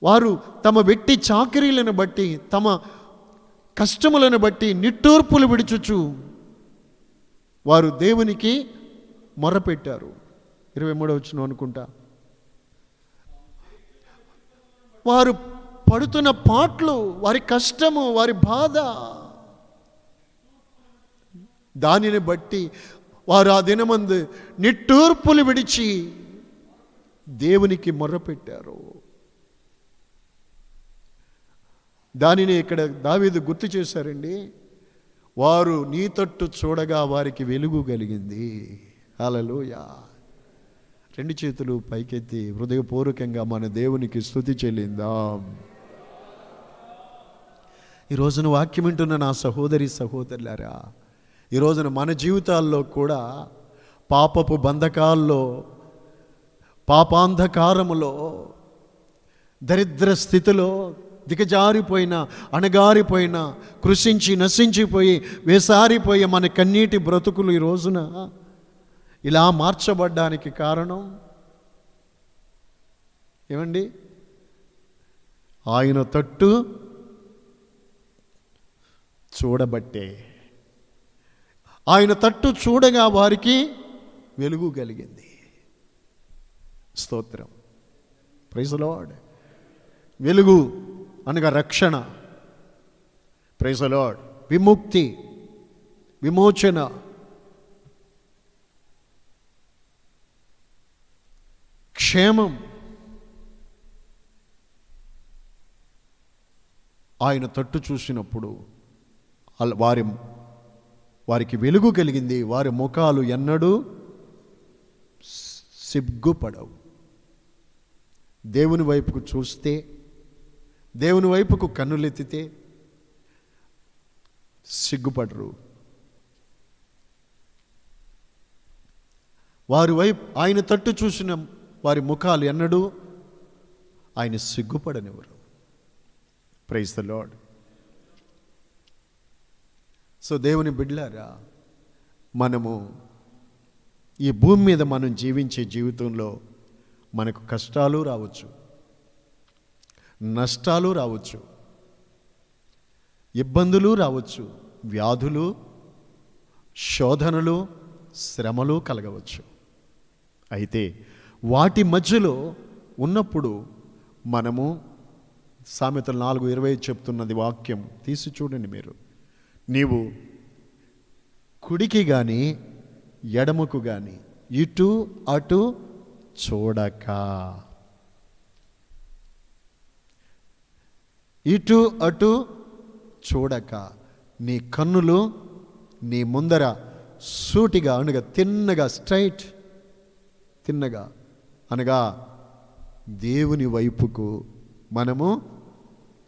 A: వారు తమ వెట్టి చాకిరీలను బట్టి, తమ కష్టములను బట్టి నిట్టూర్పులు విడుచుచు వారు దేవునికి మొరపెట్టారు. 23వ వచనం అనుకుంటా. వారు పడుతున్న పాట్లు, వారి కష్టము, వారి బాధ, దానిని బట్టి వారు ఆ దినమందు నిట్టూర్పులు విడిచి దేవునికి మొర్రపెట్టారు. దానిని ఇక్కడ దావీదు గుర్తు చేశారండి. వారు నీ తట్టు చూడగా వారికి వెలుగు కలిగింది. హల్లెలూయా. రెండు చేతులు పైకెత్తి హృదయపూర్వకంగా మన దేవునికి స్తుతి చెల్లిందాం. ఈ రోజున వాక్యం వింటున్న నా సహోదరి సహోదరులారా, ఈ రోజున మన జీవితాల్లో కూడా పాపపు బంధకాల్లో, పాపాంధకారములో, దరిద్ర స్థితిలో దిగజారిపోయిన, అణగారిపోయిన, కృషించి నశించిపోయి వేసారిపోయి మన కన్నీటి బ్రతుకులు ఈ రోజున ఇలా మార్చబడ్డానికి కారణం ఏమండి? ఆయన తట్టు చూడబట్టే. ఆయన తట్టు చూడగా వారికి వెలుగు కలిగింది. స్తోత్రం. Praise the Lord. వెలుగు అనగా రక్షణ. Praise the Lord. విముక్తి, విమోచన, క్షేమం. ఆయన తట్టు చూసినప్పుడు వారికి వెలుగు కలిగింది. వారి ముఖాలు ఎన్నడూ సిగ్గుపడవు. దేవుని వైపుకు చూస్తే, దేవుని వైపుకు కన్నులెత్తితే సిగ్గుపడరు. వారి వైపు ఆయన తట్టు చూసిన వారి ముఖాలు ఎన్నడూ ఆయన సిగ్గుపడనివ్వరు. Praise the lord. సో దేవుని బిడ్డలారా, మనము ఈ భూమి మీద మనం జీవించే జీవితంలో మనకు కష్టాలు రావచ్చు, నష్టాలు రావచ్చు, ఇబ్బందులు రావచ్చు, వ్యాధులు, శోధనలు, శ్రమలు కలగవచ్చు. అయితే వాటి మధ్యలో ఉన్నప్పుడు మనము సామెతలు 4:20 చెప్తున్నది వాక్యం తీసి చూడండి మీరు. నీవు కుడికి కానీ ఎడమకు కానీ ఇటు అటు చూడక, ఇటు అటు చూడక నీ కన్నులు నీ ముందర సూటిగా అనగా తిన్నగా, స్ట్రైట్ తిన్నగా అనగా దేవుని వైపుకు మనము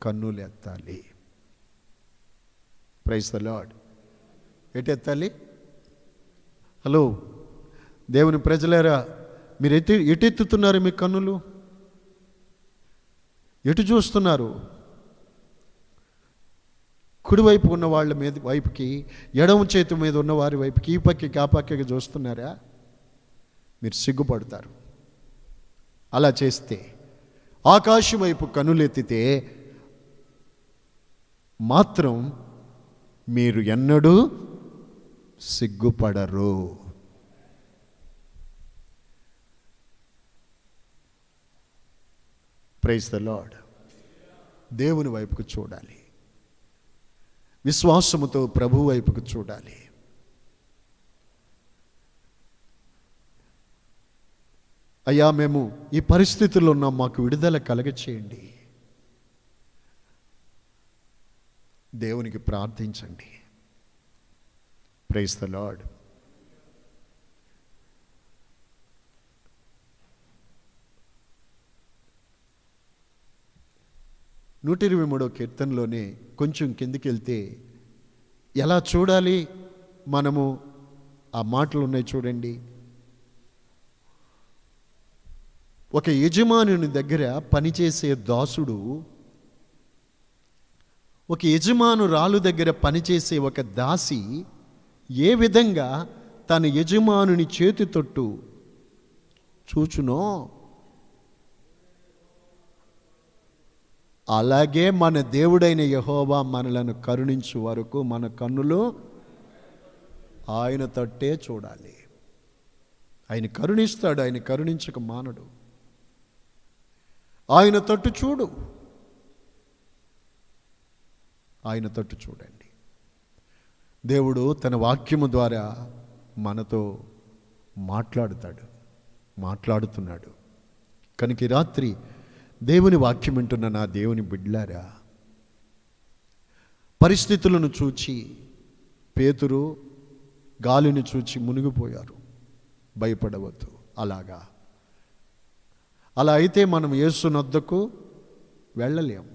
A: కన్నులెత్తాలి. Praise the lord. ఎట్టెత్తాలి? హలో దేవుని ప్రజలారా, మీరు ఎటెత్తుతున్నారు? మీ కన్నులు ఎటు చూస్తున్నారు? కుడివైపు ఉన్న వాళ్ళ మీద వైపుకి, ఎడమ చేతి మీద ఉన్న వారి వైపుకి, ఈ పక్కకి ఆ పక్కకి చూస్తున్నారా? మీరు సిగ్గుపడతారు. అలా చేస్తే, ఆకాశం వైపు కన్నులెత్తితే మాత్రం మీరు ఎన్నడూ సిగ్గుపడరు. Praise the Lord. దేవుని వైపుకు చూడాలి, విశ్వాసముతో ప్రభు వైపుకు చూడాలి. అయ్యా, మేము ఈ పరిస్థితుల్లో ఉన్నాం, మాకు విడుదల కలగచేయండి. దేవునికి ప్రార్థించండి. Praise the Lord. నూట 23వ కీర్తనలోనే కొంచెం కిందికి వెళ్తే ఎలా చూడాలి మనము, ఆ మాటలు ఉన్నాయి చూడండి. ఒక యజమానుని దగ్గర పనిచేసే దాసుడు, ఒక యజమానురాలు దగ్గర పనిచేసే ఒక దాసి ఏ విధంగా తన యజమానుని చేతి తొట్టు చూచునో, అలాగే మన దేవుడైన యెహోవా మనలను కరుణించు వరకు మన కన్నులు ఆయన తట్టే చూడాలి. ఆయన కరుణిస్తాడు, ఆయన కరుణించక మానడు. ఆయన తట్టు చూడు, ఆయన తట్టు చూడండి. దేవుడు తన వాక్యము ద్వారా మనతో మాట్లాడుతున్నాడు. కనుక ఈ రాత్రి దేవుని వాక్యం వింటున్న నా దేవుని బిడ్డలారా, పరిస్థితులను చూచి పేతురు గాలిని చూచి మునిగిపోయారు. భయపడవద్దు. అలా అయితే మనం యేసునొద్దకు వెళ్ళలేం.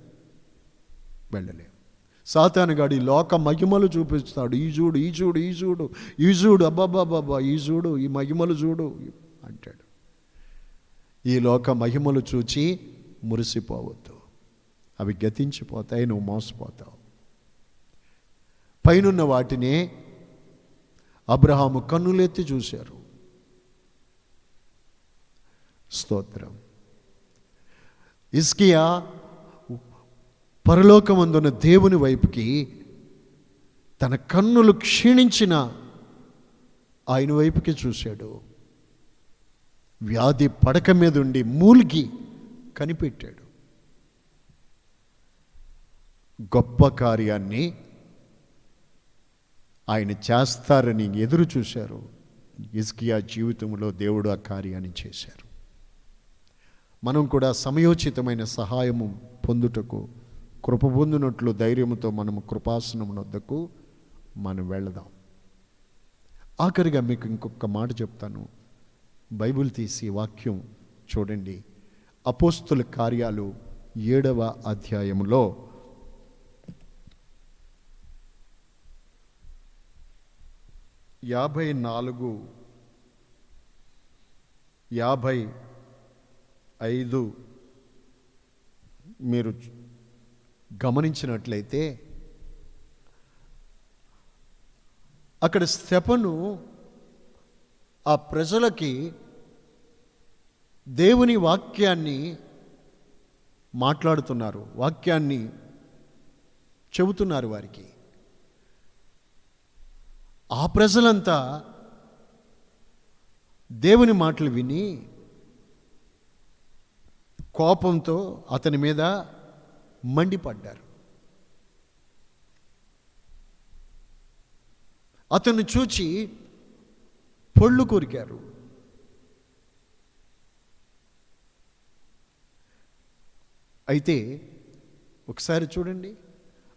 A: సాతానుగాడు ఈ లోక మహిమలు చూపిస్తాడు. ఈ చూడు అబ్బాబ్బాబ్బా, ఈ మహిమలు చూడు అంటాడు. ఈ లోక మహిమలు చూచి మురిసిపోవద్దు. అవి గతించిపోతాయి, నువ్వు మోసపోతావు. పైనున్న వాటినే అబ్రహాము కన్నులెత్తి చూశారు. స్తోత్రం. హిజ్కియా పరలోకమందున్న దేవుని వైపుకి తన కన్నులు క్షీణించిన ఆయన వైపుకి చూశాడు. వ్యాధి పడక మీద ఉండి మూల్గి కనిపెట్టాడు. గొప్ప కార్యాన్ని ఆయన చేస్తారని ఎదురు చూశారు. హిజ్కియా జీవితంలో దేవుడు ఆ కార్యాన్ని చేశారు. మనం కూడా సమయోచితమైన సహాయము పొందుటకు, కృప పొందినట్లు ధైర్యంతో మనము కృపాసనం వద్దకు మనం వెళదాం. ఆఖరిగా మీకు ఇంకొక మాట చెప్తాను. బైబిల్ తీసి వాక్యం చూడండి. అపోస్తుల కార్యాలు 7వ అధ్యాయములో 54, 55 మీరు గమనించినట్లయితే అక్కడ స్తెఫను ఆ ప్రజలకి దేవుని వాక్యాన్ని మాట్లాడుతున్నారు, వాక్యాన్ని చెబుతున్నారు వారికి. ఆ ప్రజలంతా దేవుని మాటలు విని కోపంతో అతని మీద మండిపడ్డారు. అతన్ని చూచి పొళ్ళు కొరికారు. అయితే ఒకసారి చూడండి,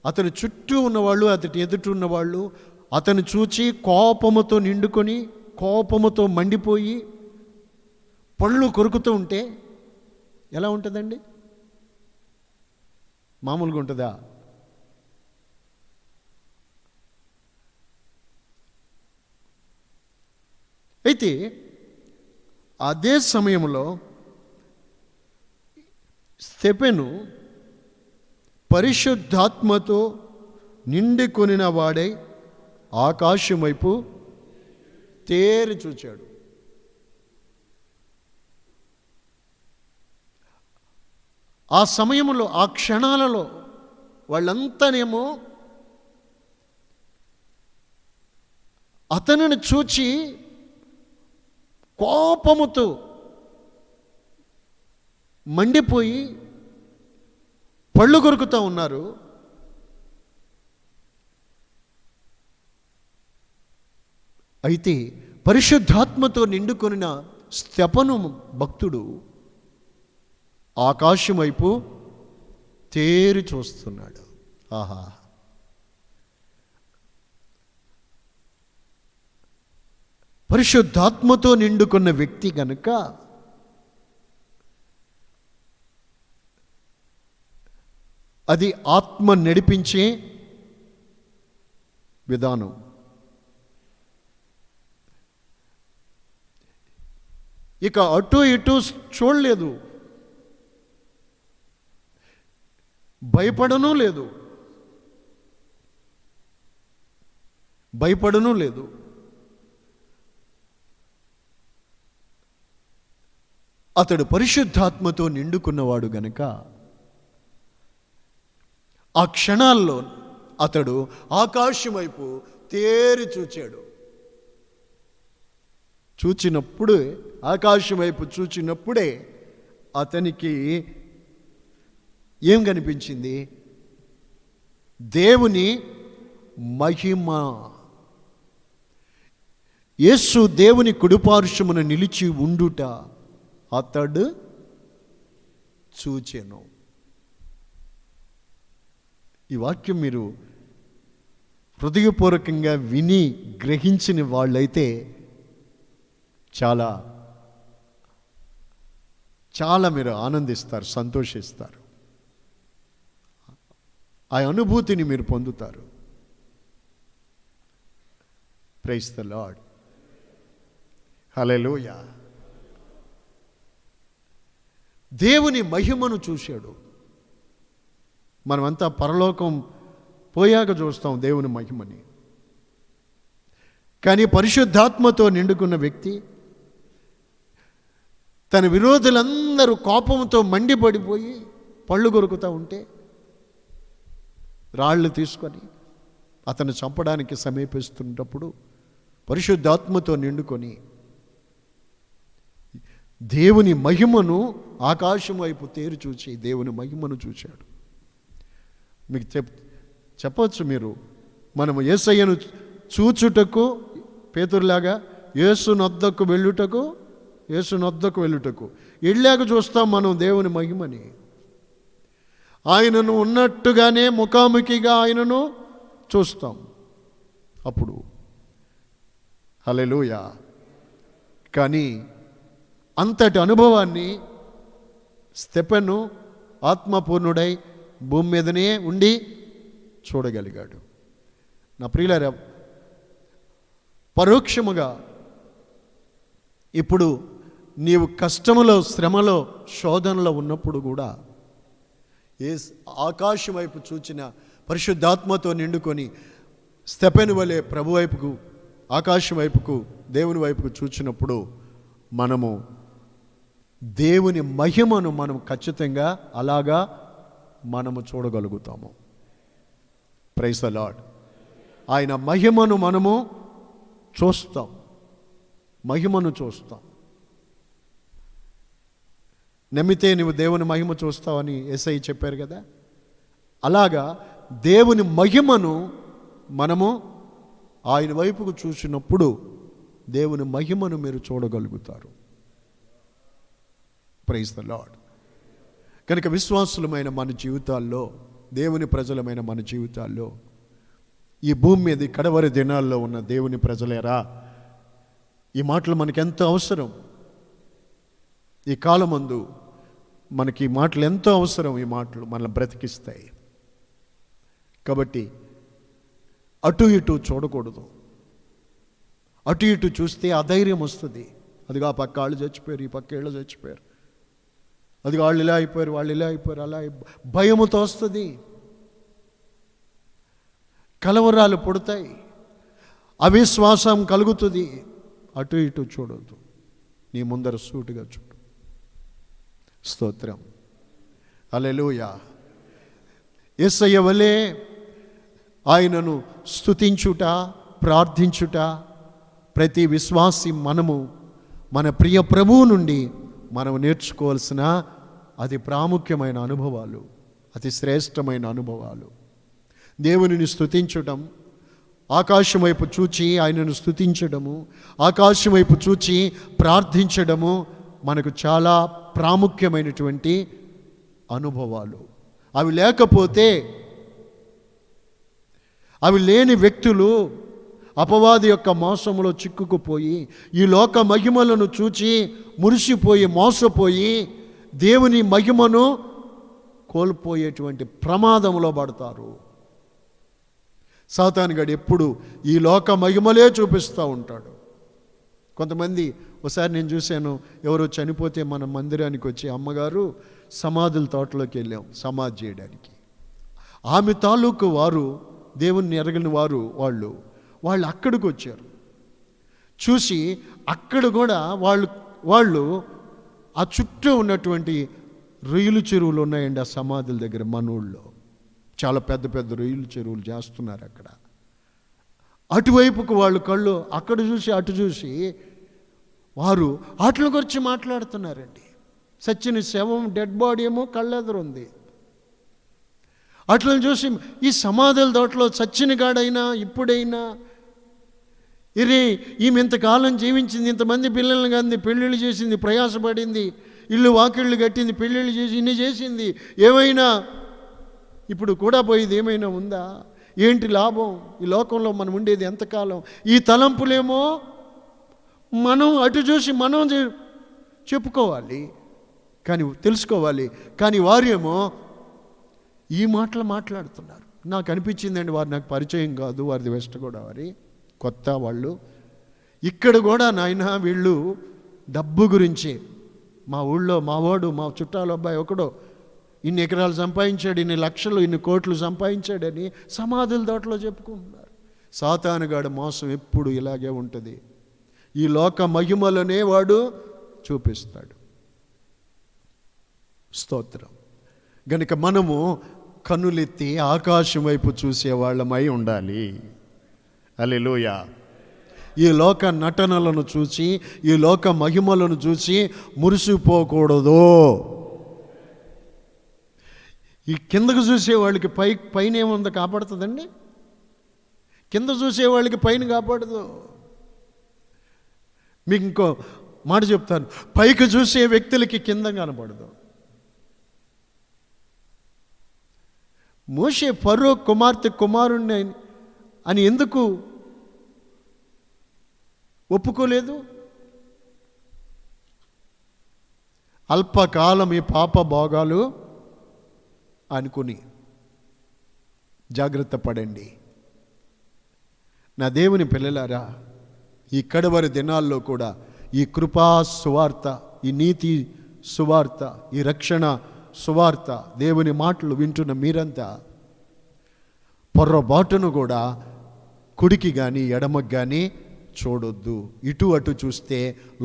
A: అతని చుట్టూ ఉన్నవాళ్ళు, అతని ఎదుట ఉన్నవాళ్ళు అతను చూచి కోపముతో నిండుకొని, కోపముతో మండిపోయి పళ్ళు కొరుకుతూ ఉంటే ఎలా ఉంటుందండి? మామూలుగా ఉంటుందా? అయితే అదే సమయంలో స్తెఫెను పరిశుద్ధాత్మతో నిండి కొనిన వాడై ఆకాశం వైపు తేరి చూచాడు. ఆ సమయంలో, ఆ క్షణాలలో వాళ్ళంతానేమో అతనిని చూచి కోపముతో మండిపోయి పళ్ళు కొరుకుతూ ఉన్నారు. అయితే పరిశుద్ధాత్మతో నిండుకొనిన స్తెఫను భక్తుడు ఆకాశం వైపు తేరి చూస్తున్నాడు. ఆహా! పరిశుద్ధాత్మతో నిండుకున్న వ్యక్తి గనుక అది ఆత్మ నడిపించే విధానం. ఇక అటు ఇటు చూడలేదు, భయపడను లేదు. అతడు పరిశుద్ధాత్మతో నిండుకున్నవాడు గనుక ఆ క్షణాల్లో అతడు ఆకాశం వైపు తేరి చూచాడు. ఆకాశం వైపు చూచినప్పుడే అతనికి ఏం కనిపించింది? దేవుని మహిమ. యేసు దేవుని కుడిపార్శ్వమున నిలిచి ఉండుట అతడు చూచెను. ఈ వాక్యం మీరు హృదయపూర్వకంగా విని గ్రహించిన వాళ్ళైతే చాలా చాలా మీరు ఆనందిస్తారు, సంతోషిస్తారు. ఆ అనుభూతిని మీరు పొందుతారు. Praise the lord. హల్లెలూయా. దేవుని మహిమను చూశాడు. మనమంతా పరలోకం పోయాక చూస్తాం దేవుని మహిమని. కానీ పరిశుద్ధాత్మతో నిండుకున్న వ్యక్తి తన విరోధులందరూ కోపంతో మండిపడిపోయి పళ్ళు కొరుకుతూ ఉంటే రాళ్ళు తీసుకొని అతను చంపడానికి సమీపిస్తున్నప్పుడు పరిశుద్ధాత్మతో నిండుకొని దేవుని మహిమను ఆకాశం వైపు తేరి చూచి దేవుని మహిమను చూశాడు. మీకు చెప్పవచ్చు, మీరు మనము యేసయ్యను చూచుటకు పేతురులాగా యేసునొద్దకు వెళ్ళుటకు వెళ్ళాక చూస్తాం మనం దేవుని మహిమని. ఆయనను ఉన్నట్టుగానే ముఖాముఖిగా ఆయనను చూస్తాం అప్పుడు. హల్లెలూయా. కానీ అంతటి అనుభవాన్ని స్తెఫను ఆత్మపూర్ణుడై భూమి మీదనే ఉండి చూడగలిగాడు. నా ప్రియులారా, పరోక్షముగా ఇప్పుడు నీవు కష్టములో, శ్రమలో, శోధనలో ఉన్నప్పుడు కూడా ఆకాశం వైపు చూచిన పరిశుద్ధాత్మతో నిండుకొని స్తెఫను వలె ప్రభు వైపుకు, ఆకాశం వైపుకు, దేవుని వైపుకు చూచినప్పుడు మనము దేవుని మహిమను మనం ఖచ్చితంగా అలాగా మనము చూడగలుగుతాము. Praise the Lord. ఆయన మహిమను మనము చూస్తాం, మహిమను చూస్తాం. నమ్మితే నువ్వు దేవుని మహిమ చూస్తావని యేసయ్య చెప్పారు కదా. అలాగా దేవుని మహిమను మనము ఆయన వైపుకు చూసినప్పుడు దేవుని మహిమను మీరు చూడగలుగుతారు. Praise the Lord. కనుక విశ్వాసులమైన మన జీవితాల్లో, దేవుని ప్రజలమైన మన జీవితాల్లో, ఈ భూమి మీద కడవరి దినాల్లో ఉన్న దేవుని ప్రజలేరా, ఈ మాటలు మనకెంతో అవసరం. ఈ కాలమందు మనకి ఈ మాటలు ఎంతో అవసరం. ఈ మాటలు మనల్ని బ్రతికిస్తాయి. కాబట్టి అటు ఇటు చూడకూడదు. అటు ఇటు చూస్తే అధైర్యం వస్తుంది. అదిగా ఆ పక్క వాళ్ళు చచ్చిపోయారు, ఈ పక్క వీళ్ళు చచ్చిపోయారు, అది వాళ్ళు ఇలా అయిపోయారు, వాళ్ళు ఇలా అయిపోయారు, అలా భయముతో వస్తుంది. కలవరాలు పుడతాయి, అవిశ్వాసం కలుగుతుంది. అటు ఇటు చూడొద్దు, నీ ముందర సూటిగా చూడు. స్తోత్రం. హల్లెలూయా. యేసయ్య వలె ఆయనను స్తుతించుట, ప్రార్థించుట ప్రతి విశ్వాసి మనము మన ప్రియ ప్రభువు నుండి మనం నేర్చుకోవాల్సిన అతి ప్రాముఖ్యమైన అనుభవాలు, అతి శ్రేష్టమైన అనుభవాలు. దేవునిని స్తుతించడం, ఆకాశం వైపు చూచి ఆయనను స్తుతించడము, ఆకాశం వైపు చూచి ప్రార్థించడము మనకు చాలా ప్రాముఖ్యమైనటువంటి అనుభవాలు. అవి లేకపోతే, అవి లేని వ్యక్తులు అపవాది యొక్క మోసములో చిక్కుకుపోయి ఈ లోక మహిమలను చూచి మురిసిపోయి మోసపోయి దేవుని మహిమను కోల్పోయేటువంటి ప్రమాదంలో పడతారు. సాతానుగాడు ఎప్పుడు ఈ లోక మహిమలే చూపిస్తూ ఉంటాడు. కొంతమంది, ఒకసారి నేను చూశాను, ఎవరో చనిపోతే మన మందిరానికి వచ్చి, అమ్మగారు సమాధుల తోటలోకి వెళ్ళాం సమాధి చేయడానికి. ఆమె తాలూకు వారు, దేవుణ్ణి ఎరగని వారు వాళ్ళు అక్కడికి వచ్చారు. చూసి అక్కడ కూడా వాళ్ళు ఆ చుట్టూ ఉన్నటువంటి రొయ్యలు చెరువులు ఉన్నాయండి ఆ సమాధుల దగ్గర. మన ఊళ్ళో చాలా పెద్ద పెద్ద రొయ్యలు చెరువులు చేస్తున్నారు అక్కడ. అటువైపుకు వాళ్ళు కళ్ళు అక్కడ చూసి అటు చూసి వారు వాటి గురించి మాట్లాడుతున్నారండి. సచ్చిన శవం, డెడ్ బాడీ ఏమో కళ్ళెదురుంది. అట్లను చూసి ఈ సమాధుల తోటలో చచ్చిన గాడైనా ఇప్పుడైనా, ఈమె ఇంతకాలం జీవించింది, ఇంతమంది పిల్లల్ని కంది, పెళ్ళిళ్ళు చేసింది, ప్రయాసపడింది, ఇల్లు వాకిళ్ళు కట్టింది, పెళ్ళిళ్ళు చేసి ఇన్ని చేసింది, ఏమైనా ఇప్పుడు కూడా పోయేది ఏమైనా ఉందా? ఏంటి లాభం? ఈ లోకంలో మనం ఉండేది ఎంతకాలం? ఈ తలంపులేమో మనం అటు చూసి మనం చెప్పుకోవాలి, కానీ తెలుసుకోవాలి. కానీ వారేమో ఈ మాటలు మాట్లాడుతున్నారు. నాకు అనిపించిందండి, వారు నాకు పరిచయం కాదు, వారిది వెస్ట్ గోదావరి, కొత్త వాళ్ళు. ఇక్కడ కూడా నాయన వీళ్ళు డబ్బు గురించి, మా ఊళ్ళో మావాడు, మా చుట్టాల అబ్బాయి ఒకడో ఇన్ని ఎకరాలు సంపాదించాడు, ఇన్ని లక్షలు, ఇన్ని కోట్లు సంపాదించాడని సమాధుల తోటలో చెప్పుకుంటున్నారు. సాతానుగాడు మోసం ఎప్పుడు ఇలాగే ఉంటుంది. ఈ లోక మహిమలనే వాడు చూపిస్తాడు. స్తోత్రం. గనుక మనము కన్నులెత్తి ఆకాశం వైపు చూసేవాళ్ళమై ఉండాలి. హల్లెలూయా. ఈ లోక నటనలను చూసి, ఈ లోక మహిమలను చూసి మురిసిపోకూడదు. ఈ కిందకు చూసే వాళ్ళకి పైన ఏముందో కాపాడుతుందండి? కింద చూసే వాళ్ళకి పైన కాపాడదు. మీకు ఇంకో మాట చెప్తాను, పైకి చూసే వ్యక్తులకి కింద కనపడదు. మోషే ఫరో కుమార్తె కుమారుణ్ణి అని ఎందుకు ఒప్పుకోలేదు? అల్పకాలం ఈ పాప భోగాలు అనుకుని. జాగ్రత్త పడండి నా దేవుని పిల్లలారా. ఈ కడవరి దినాల్లో కూడా ఈ కృపా సువార్త, ఈ నీతి సువార్త, ఈ రక్షణ సువార్త, దేవుని మాటలు వింటున్న మీరంతా పొర్రబాటును కూడా కుడికి కానీ ఎడమకు కానీ చూడొద్దు. ఇటు అటు చూస్తే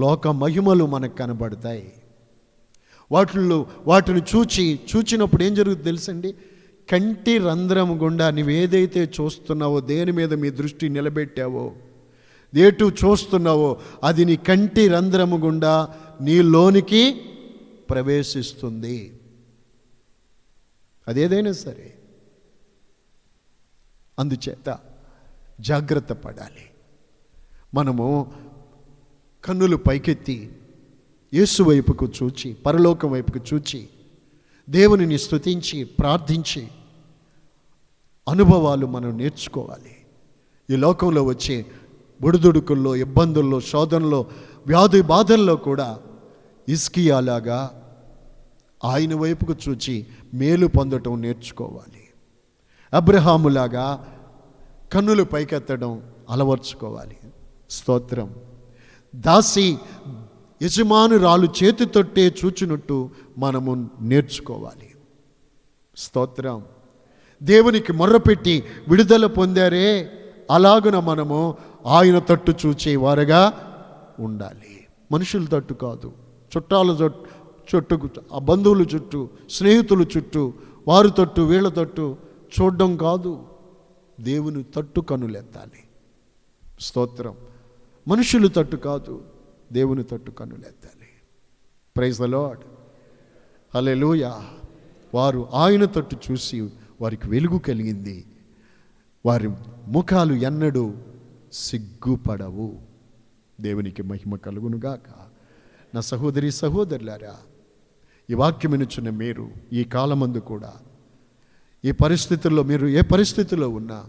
A: లోక మహిమలు మనకు కనబడతాయి. వాటిని చూచినప్పుడు ఏం జరుగుతుంది తెలుసండి? కంటి రంధ్రం గుండా నువ్వేదైతే చూస్తున్నావో, దేని మీద మీ దృష్టి నిలబెట్టావో, ఏటు చూస్తున్నావో, అది నీ కంటి రంధ్రము గుండా నీలోనికి ప్రవేశిస్తుంది. అదేదైనా సరే. అందుచేత జాగ్రత్త పడాలి. మనము కన్నులు పైకెత్తి యేసు వైపుకు చూచి, పరలోకం వైపుకు చూచి, దేవునిని స్తుతించి ప్రార్థించి అనుభవాలు మనం నేర్చుకోవాలి. ఈ లోకంలో వచ్చే ఒడిదుడుకుల్లో, ఇబ్బందుల్లో, శోధనలో, వ్యాధి బాధల్లో కూడా హిజ్కియాలాగా ఆయన వైపుకు చూచి మేలు పొందటం నేర్చుకోవాలి. అబ్రహాములాగా కన్నులు పైకెత్తడం అలవర్చుకోవాలి. స్తోత్రం. దాసి యజమానురాలు చేతితోటే చూచినట్టు మనము నేర్చుకోవాలి. స్తోత్రం. దేవునికి మొర్రపెట్టి విడుదల పొందారే, అలాగున మనము ఆయన తట్టు చూచేవారుగా ఉండాలి. మనుషుల తట్టు కాదు, చుట్టాల చుట్టూ, ఆ బంధువుల చుట్టూ, స్నేహితుల చుట్టూ, వారి తట్టు వీళ్ళ తట్టు చూడడం కాదు, దేవుని తట్టు కన్నులెత్తాలి. స్తోత్రం. మనుషుల తట్టు కాదు, దేవుని తట్టు కన్నులెత్తాలి. Praise the lord. హల్లెలూయా. వారు ఆయన తట్టు చూసి వారికి వెలుగు కలిగింది. వారి ముఖాలు ఎన్నడూ సిగ్గుపడవు. దేవునికి మహిమ కలుగునుగాక. నా సహోదరి సహోదరులారా, ఈ వాక్యం వినుచున్న మీరు ఈ కాలమందు కూడా ఈ పరిస్థితుల్లో, మీరు ఏ పరిస్థితిలో ఉన్నా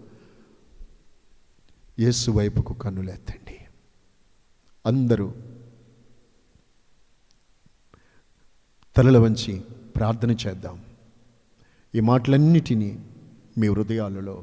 A: యేసు వైపుకు కన్నులెత్తండి. అందరూ తలల వంచి ప్రార్థన చేద్దాం. ఈ మాటలన్నిటినీ మీ హృదయాలలో